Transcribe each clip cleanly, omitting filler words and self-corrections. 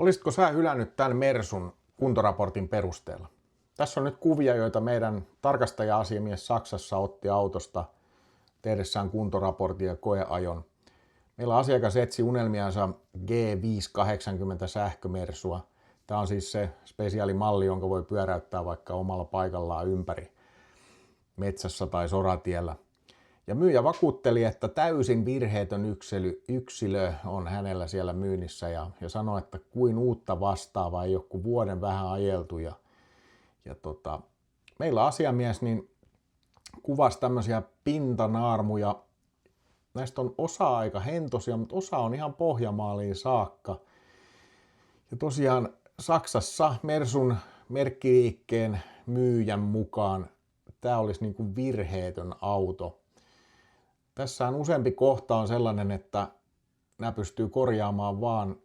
Olisitko sä hylännyt tämän Mersun kuntoraportin perusteella? Tässä on nyt kuvia, joita meidän tarkastaja-asiamies Saksassa otti autosta tehdessään kuntoraportin ja koeajon. Meillä asiakas etsi unelmiansa G580 sähkömersua. Tämä on siis se spesiaalimalli, jonka voi pyöräyttää vaikka omalla paikallaan ympäri metsässä tai soratiellä. Ja myyjä vakuutteli, että täysin virheetön yksilö on hänellä siellä myynnissä ja sanoi, että kuin uutta vastaavaa, ei ole kuin vuoden vähän ajeltu. Meillä asiamies niin kuvasi tämmöisiä pintanaarmuja. Näistä on osa aika hentosia, mutta osa on ihan Pohjanmaaliin saakka. Ja tosiaan Saksassa Mersun merkkiliikkeen myyjän mukaan tämä olisi niin kuin virheetön auto. Tässä on useampi kohta on sellainen, että nämä pystyy korjaamaan vaan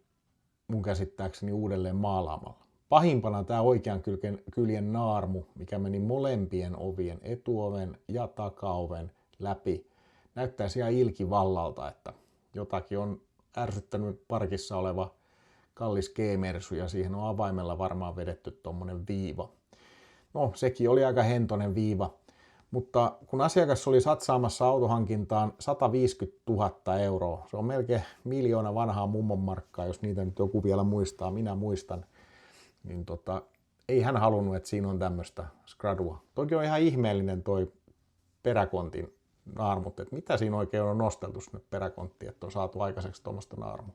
mun käsittääkseni uudelleen maalaamalla. Pahimpana tämä oikean kyljen naarmu, mikä meni molempien ovien, etuoven ja takaoven läpi. Näyttäisi ihan ilkivallalta, että jotakin on ärsyttänyt parkissa oleva kallis G-mersu ja siihen on avaimella varmaan vedetty tuommoinen viiva. No, sekin oli aika hentoinen viiva. Mutta kun asiakas oli satsaamassa autohankintaan 150 000 euroa, se on melkein 1 miljoona vanhaa mummonmarkkaa, jos niitä nyt joku vielä muistaa, minä muistan, niin ei hän halunnut, että siinä on tämmöistä skradua. Toki on ihan ihmeellinen toi peräkontin naarmut, että mitä siinä oikein on nosteltu sinne peräkonttiin, että on saatu aikaiseksi tuommoista naarmua.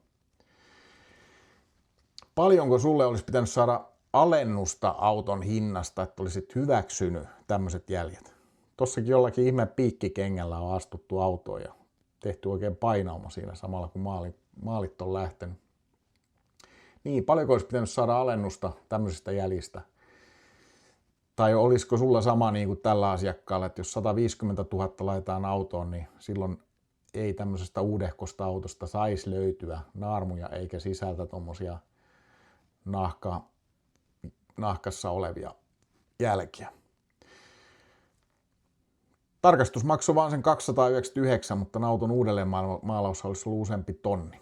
Paljonko sulle olisi pitänyt saada alennusta auton hinnasta, että olisit hyväksynyt tämmöiset jäljet? Tossakin jollakin ihme piikkikengällä on astuttu autoon ja tehty oikein painauma siinä samalla kun maalit on lähtenyt. Niin, paljonko olisi pitänyt saada alennusta tämmöisistä jäljistä? Tai olisiko sulla sama niin kuin tällä asiakkaalla, että jos 150 000 laitetaan autoon, niin silloin ei tämmöisestä uudehkosta autosta saisi löytyä naarmuja eikä sisältä tuommoisia nahkassa olevia jälkiä. Tarkastus maksoi vaan sen 299, mutta auton uudelleenmaalaus olisi ollut useampi tonni.